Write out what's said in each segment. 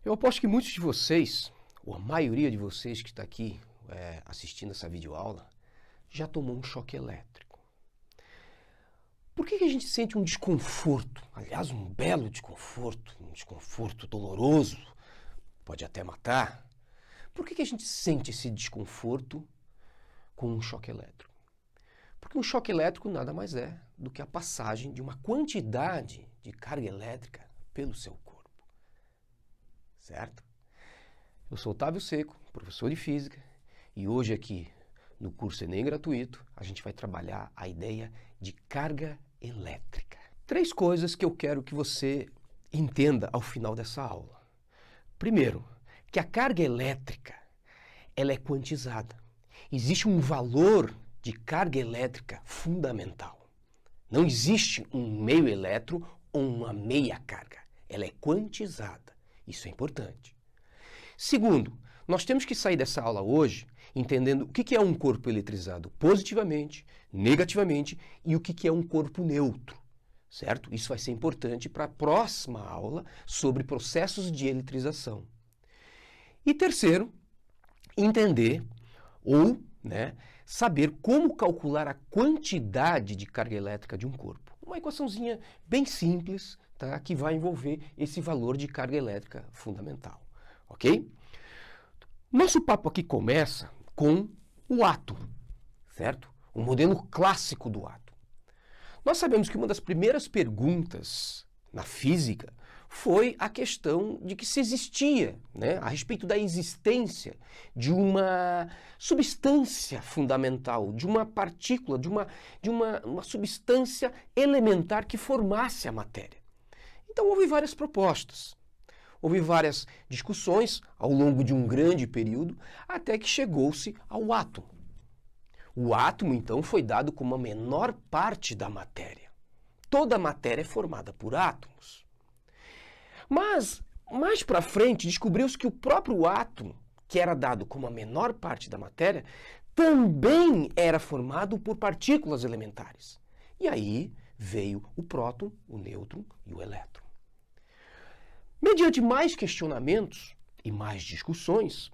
Eu aposto que muitos de vocês, ou a maioria de vocês que está aqui assistindo essa videoaula, já tomou um choque elétrico. Por que a gente sente um desconforto? Aliás, um belo desconforto, um desconforto doloroso, pode até matar. Por que a gente sente esse desconforto com um choque elétrico? Porque um choque elétrico nada mais é do que a passagem de uma quantidade de carga elétrica pelo seu corpo. Certo? Eu sou Otávio Seco, professor de Física, e hoje aqui no curso Enem Gratuito a gente vai trabalhar a ideia de carga elétrica. 3 coisas que eu quero que você entenda ao final dessa aula. Primeiro, que a carga elétrica ela é quantizada. Existe um valor de carga elétrica fundamental. Não existe um meio elétron ou uma meia carga. Ela é quantizada. Isso é importante. Segundo, nós temos que sair dessa aula hoje entendendo o que é um corpo eletrizado positivamente, negativamente e o que é um corpo neutro. Certo? Isso vai ser importante para a próxima aula sobre processos de eletrização. E terceiro, entender ou saber como calcular a quantidade de carga elétrica de um corpo. Uma equaçãozinha bem simples, tá, que vai envolver esse valor de carga elétrica fundamental. Ok? Nosso papo aqui começa com o átomo, certo? O modelo clássico do átomo. Nós sabemos que uma das primeiras perguntas na física foi a questão de que se existia, a respeito da existência de uma substância fundamental, de uma partícula, de uma substância elementar que formasse a matéria. Então houve várias propostas, houve várias discussões ao longo de um grande período, até que chegou-se ao átomo. O átomo, então, foi dado como a menor parte da matéria. Toda a matéria é formada por átomos. Mas, mais para frente, descobriu-se que o próprio átomo, que era dado como a menor parte da matéria, também era formado por partículas elementares. E aí veio o próton, o nêutron e o elétron. Mediante mais questionamentos e mais discussões,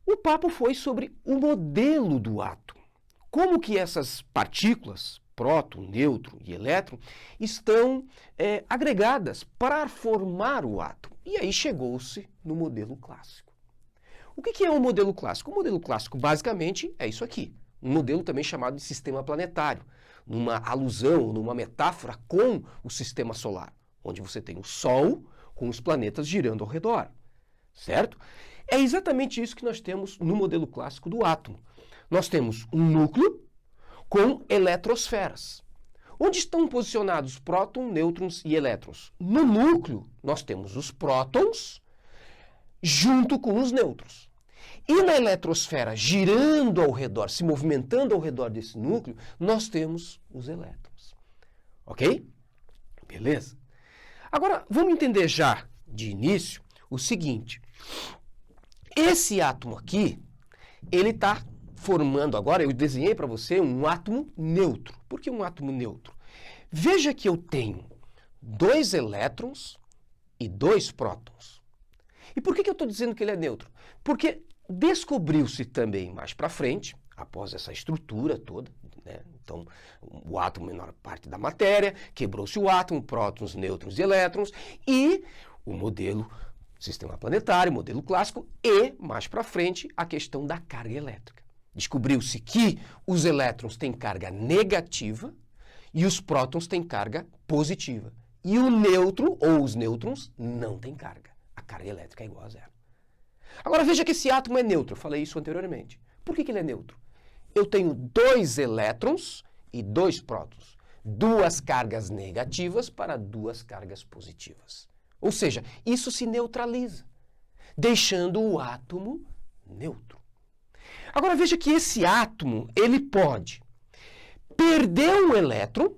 o papo foi sobre o modelo do átomo. Como que essas partículas, próton, nêutron e elétron, estão agregadas para formar o átomo. E aí chegou-se no modelo clássico. O que é um modelo clássico? O modelo clássico, basicamente, é isso aqui. Um modelo também chamado de sistema planetário, numa alusão, numa metáfora com o sistema solar, onde você tem o Sol com os planetas girando ao redor. Certo? É exatamente isso que nós temos no modelo clássico do átomo. Nós temos um núcleo com eletrosferas. Onde estão posicionados prótons, nêutrons e elétrons? No núcleo, nós temos os prótons junto com os nêutrons. E na eletrosfera, girando ao redor, se movimentando ao redor desse núcleo, nós temos os elétrons. Ok? Beleza? Agora, vamos entender já de início o seguinte. Esse átomo aqui, ele está formando agora, eu desenhei para você um átomo neutro. Por que um átomo neutro? Veja que eu tenho 2 elétrons e 2 prótons. E por que eu estou dizendo que ele é neutro? Porque descobriu-se também mais para frente, após essa estrutura toda, então o átomo é a menor parte da matéria, quebrou-se o átomo, prótons, nêutrons e elétrons, e o modelo sistema planetário, modelo clássico, e mais para frente a questão da carga elétrica. Descobriu-se que os elétrons têm carga negativa e os prótons têm carga positiva. E o nêutron, ou os nêutrons, não têm carga. A carga elétrica é igual a 0. Agora veja que esse átomo é neutro, eu falei isso anteriormente. Por que ele é neutro? Eu tenho 2 elétrons e 2 prótons. 2 cargas negativas para 2 cargas positivas. Ou seja, isso se neutraliza, deixando o átomo neutro. Agora veja que esse átomo, ele pode perder um elétron,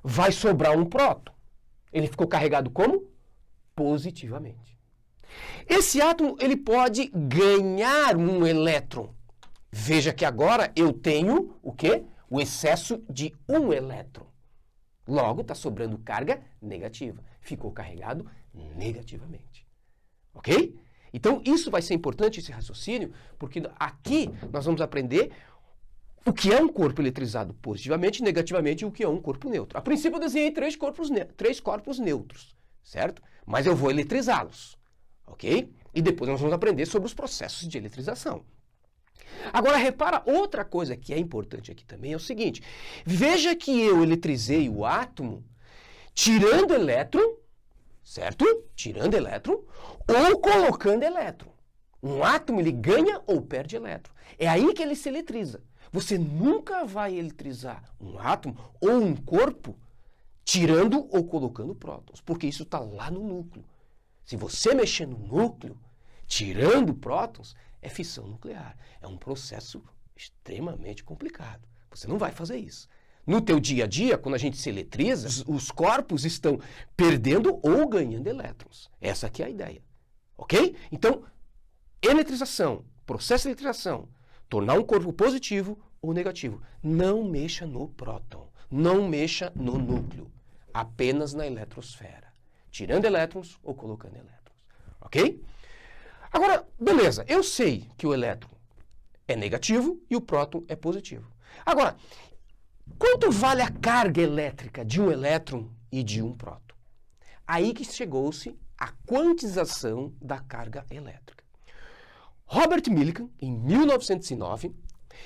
vai sobrar um próton. Ele ficou carregado como? Positivamente. Esse átomo, ele pode ganhar um elétron. Veja que agora eu tenho o quê? O excesso de um elétron. Logo, está sobrando carga negativa. Ficou carregado negativamente. Ok? Então, isso vai ser importante, esse raciocínio, porque aqui nós vamos aprender o que é um corpo eletrizado positivamente e negativamente e o que é um corpo neutro. A princípio, eu desenhei três corpos neutros, certo? Mas eu vou eletrizá-los, ok? E depois nós vamos aprender sobre os processos de eletrização. Agora, repara, outra coisa que é importante aqui também é o seguinte. Veja que eu eletrizei o átomo tirando elétron, certo? Tirando elétron ou colocando elétron. Um átomo, ele ganha ou perde elétron. É aí que ele se eletriza. Você nunca vai eletrizar um átomo ou um corpo tirando ou colocando prótons, porque isso está lá no núcleo. Se você mexer no núcleo, tirando prótons, é fissão nuclear. É um processo extremamente complicado. Você não vai fazer isso. No teu dia a dia, quando a gente se eletriza, os corpos estão perdendo ou ganhando elétrons. Essa aqui é a ideia. Ok? Então, eletrização, processo de eletrização, tornar um corpo positivo ou negativo. Não mexa no próton. Não mexa no núcleo. Apenas na eletrosfera. Tirando elétrons ou colocando elétrons. Ok? Agora, beleza. Eu sei que o elétron é negativo e o próton é positivo. Agora, quanto vale a carga elétrica de um elétron e de um próton? Aí que chegou-se a quantização da carga elétrica. Robert Millikan, em 1909,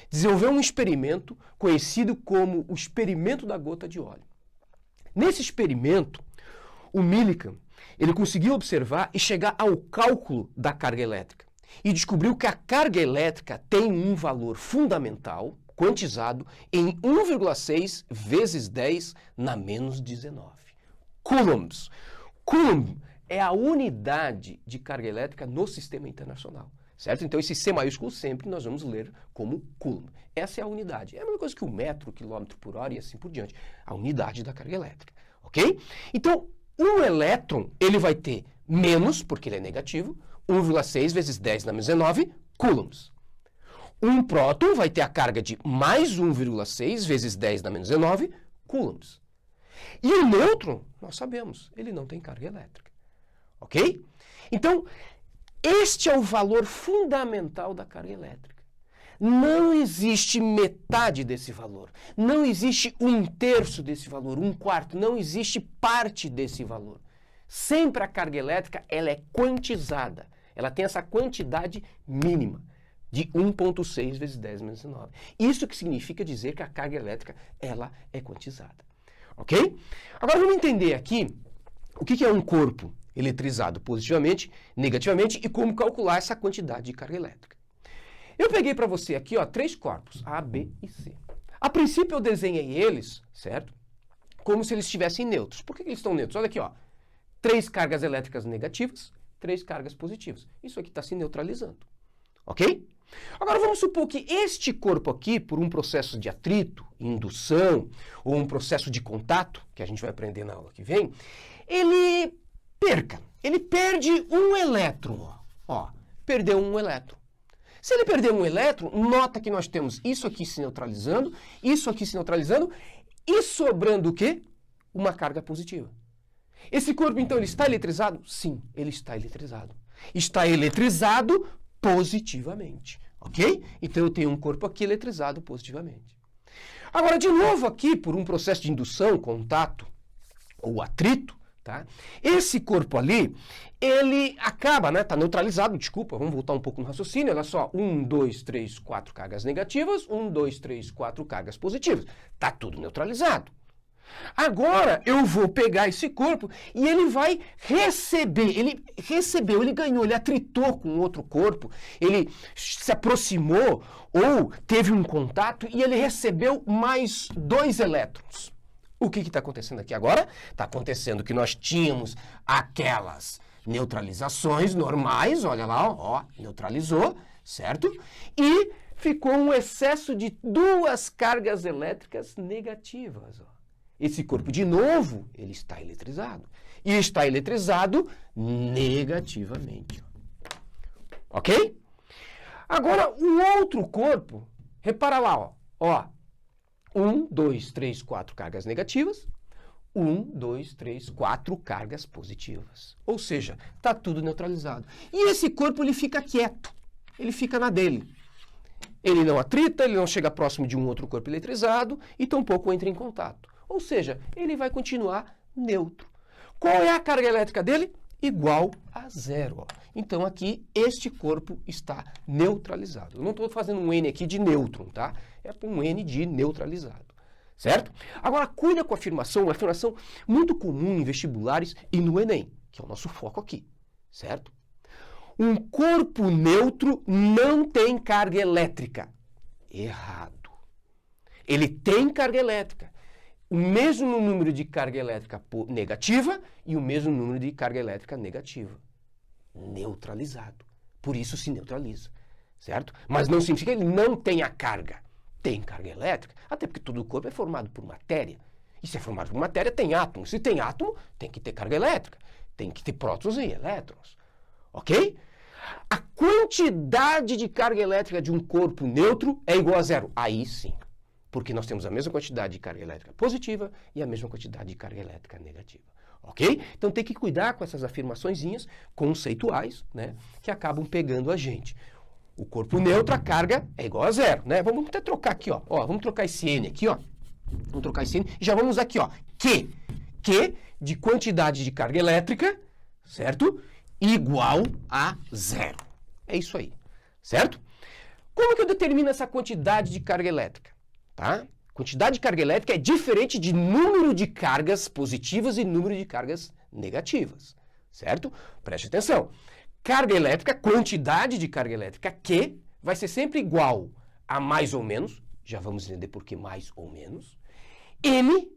desenvolveu um experimento conhecido como o experimento da gota de óleo. Nesse experimento, o Millikan ele conseguiu observar e chegar ao cálculo da carga elétrica e descobriu que a carga elétrica tem um valor fundamental, quantizado, em 1,6 vezes 10 na menos 19. Coulombs. Coulomb é a unidade de carga elétrica no sistema internacional. Certo? Então, esse C maiúsculo sempre nós vamos ler como Coulomb. Essa é a unidade. É a mesma coisa que o metro, o quilômetro por hora e assim por diante. A unidade da carga elétrica. Ok? Então, um elétron, ele vai ter menos, porque ele é negativo, 1,6 vezes 10 na menos 19 coulombs. Um próton vai ter a carga de mais 1,6 vezes 10 na menos 19 coulombs. E o nêutron, nós sabemos, ele não tem carga elétrica. Ok? Então, este é o valor fundamental da carga elétrica. Não existe metade desse valor. Não existe 1/3 desse valor, 1/4. Não existe parte desse valor. Sempre a carga elétrica ela é quantizada. Ela tem essa quantidade mínima de 1,6 vezes 10 menos 19. Isso que significa dizer que a carga elétrica ela é quantizada. Ok? Agora vamos entender aqui o que é um corpo eletrizado positivamente, negativamente e como calcular essa quantidade de carga elétrica. Eu peguei para você aqui, ó, 3 corpos, A, B e C. A princípio eu desenhei eles, certo? Como se eles estivessem neutros. Por que eles estão neutros? Olha aqui, ó. 3 cargas elétricas negativas, 3 cargas positivas. Isso aqui está se neutralizando. Ok? Agora vamos supor que este corpo aqui, por um processo de atrito, indução, ou um processo de contato, que a gente vai aprender na aula que vem, ele perde um elétron. Ó, perdeu um elétron. Se ele perder um elétron, nota que nós temos isso aqui se neutralizando, isso aqui se neutralizando, e sobrando o quê? Uma carga positiva. Esse corpo, então, ele está eletrizado? Sim, ele está eletrizado. Está eletrizado positivamente, ok? Então, eu tenho um corpo aqui eletrizado positivamente. Agora, de novo aqui, por um processo de indução, contato ou atrito, tá? Esse corpo ali, ele acaba, né? Está neutralizado, desculpa, vamos voltar um pouco no raciocínio, olha só, 1, 2, 3, 4 cargas negativas, 1, 2, 3, 4 cargas positivas. Está tudo neutralizado. Agora, eu vou pegar esse corpo e ele vai receber, ele ganhou, ele atritou com outro corpo, ele se aproximou ou teve um contato e ele recebeu mais 2 elétrons. O que está acontecendo aqui agora? Está acontecendo que nós tínhamos aquelas neutralizações normais, olha lá, ó, neutralizou, certo? E ficou um excesso de 2 cargas elétricas negativas. Ó. Esse corpo, de novo, ele está eletrizado. E está eletrizado negativamente. Ok? Agora, o outro corpo, repara lá, ó. 1, 2, 3, 4 cargas negativas. 1, 2, 3, 4 cargas positivas. Ou seja, está tudo neutralizado. E esse corpo ele fica quieto, ele fica na dele. Ele não atrita, ele não chega próximo de um outro corpo eletrizado e tampouco entra em contato. Ou seja, ele vai continuar neutro. Qual é a carga elétrica dele? Igual a zero. Ó. Então aqui este corpo está neutralizado. Eu não estou fazendo um N aqui de nêutron, tá? É um N de neutralizado. Certo? Agora, cuida com a afirmação, uma afirmação muito comum em vestibulares e no Enem, que é o nosso foco aqui. Certo? Um corpo neutro não tem carga elétrica. Errado. Ele tem carga elétrica. O mesmo número de carga elétrica negativa e o mesmo número de carga elétrica negativa. Neutralizado. Por isso se neutraliza. Certo? Mas não significa que ele não tenha carga. Tem carga elétrica, até porque todo o corpo é formado por matéria. E se é formado por matéria, tem átomos. Se tem átomo, tem que ter carga elétrica. Tem que ter prótons e elétrons. Ok? A quantidade de carga elétrica de um corpo neutro é igual a zero. Aí sim. Porque nós temos a mesma quantidade de carga elétrica positiva e a mesma quantidade de carga elétrica negativa. Ok? Então tem que cuidar com essas afirmaçõezinhas conceituais, né, que acabam pegando a gente. O corpo neutro, a carga é igual a zero, né? Vamos até trocar aqui, ó. Vamos trocar esse N aqui, ó. Vamos trocar esse N e já vamos usar aqui, ó. Q de quantidade de carga elétrica, certo? Igual a zero. É isso aí, certo? Como que eu determino essa quantidade de carga elétrica? Tá? Quantidade de carga elétrica é diferente de número de cargas positivas e número de cargas negativas, certo? Preste atenção. Carga elétrica, quantidade de carga elétrica, Q, vai ser sempre igual a mais ou menos, já vamos entender por que mais ou menos, N,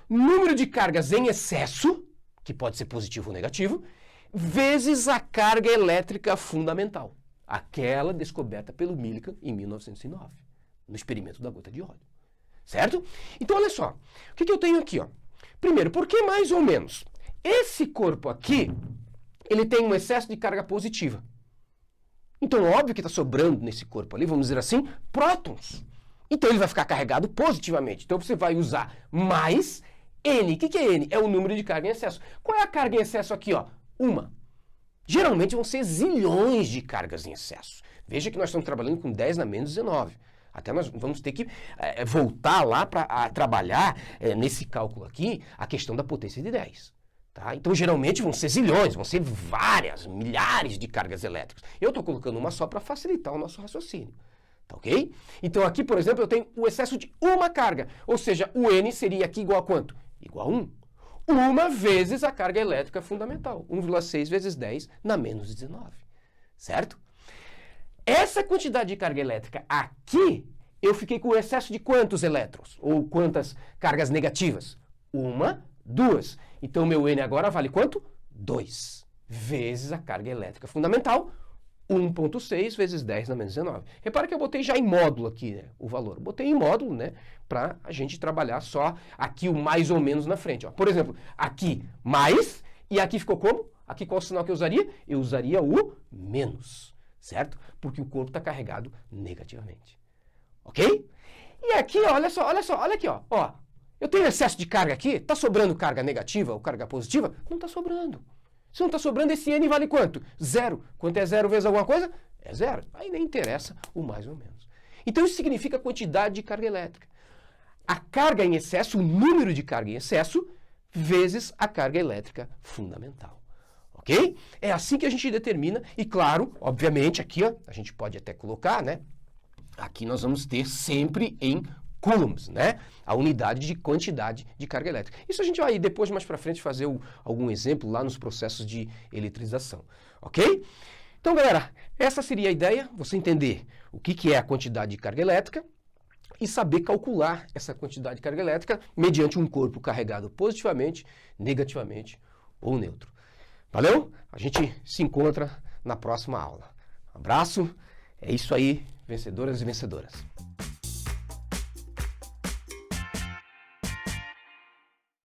número de cargas em excesso, que pode ser positivo ou negativo, vezes a carga elétrica fundamental, aquela descoberta pelo Millikan em 1909, no experimento da gota de óleo. Certo? Então, olha só, o que eu tenho aqui? Ó? Primeiro, por que mais ou menos? Esse corpo aqui, ele tem um excesso de carga positiva. Então, óbvio que está sobrando nesse corpo ali, vamos dizer assim, prótons. Então, ele vai ficar carregado positivamente. Então, você vai usar mais N. O que é N? É o número de carga em excesso. Qual é a carga em excesso aqui? Ó? Uma. Geralmente vão ser zilhões de cargas em excesso. Veja que nós estamos trabalhando com 10 na menos 19. Até nós vamos ter que voltar lá para trabalhar nesse cálculo aqui a questão da potência de 10. Tá? Então, geralmente vão ser zilhões, vão ser várias, milhares de cargas elétricas. Eu estou colocando uma só para facilitar o nosso raciocínio. Tá ok? Então, aqui, por exemplo, eu tenho o excesso de uma carga. Ou seja, o N seria aqui igual a quanto? Igual a 1. Uma vezes a carga elétrica fundamental. 1,6 vezes 10 na menos 19. Certo? Essa quantidade de carga elétrica aqui, eu fiquei com o excesso de quantos elétrons? Ou quantas cargas negativas? 1, 2. Então, meu N agora vale quanto? 2 vezes a carga elétrica fundamental, 1,6 vezes 10 na menos 19. Repara que eu botei já em módulo aqui, né, o valor. Botei em módulo, né, para a gente trabalhar só aqui o mais ou menos na frente. Ó. Por exemplo, aqui mais, e aqui ficou como? Aqui qual o sinal que eu usaria? Eu usaria o menos. Certo? Porque o corpo está carregado negativamente. Ok? E aqui, ó, olha aqui, ó. Eu tenho excesso de carga aqui, está sobrando carga negativa ou carga positiva? Não está sobrando. Se não está sobrando, esse N vale quanto? Zero. Quanto é zero vezes alguma coisa? É zero. Aí nem interessa o mais ou menos. Então isso significa quantidade de carga elétrica. A carga em excesso, o número de carga em excesso, vezes a carga elétrica fundamental. Ok? É assim que a gente determina, e claro, obviamente, aqui ó, a gente pode até colocar, né? Aqui nós vamos ter sempre em coulombs, né? A unidade de quantidade de carga elétrica. Isso a gente vai depois, mais para frente, fazer algum exemplo lá nos processos de eletrização. Ok? Então, galera, essa seria a ideia, você entender o que é a quantidade de carga elétrica e saber calcular essa quantidade de carga elétrica mediante um corpo carregado positivamente, negativamente ou neutro. Valeu? A gente se encontra na próxima aula. Um abraço, é isso aí, vencedoras e vencedoras.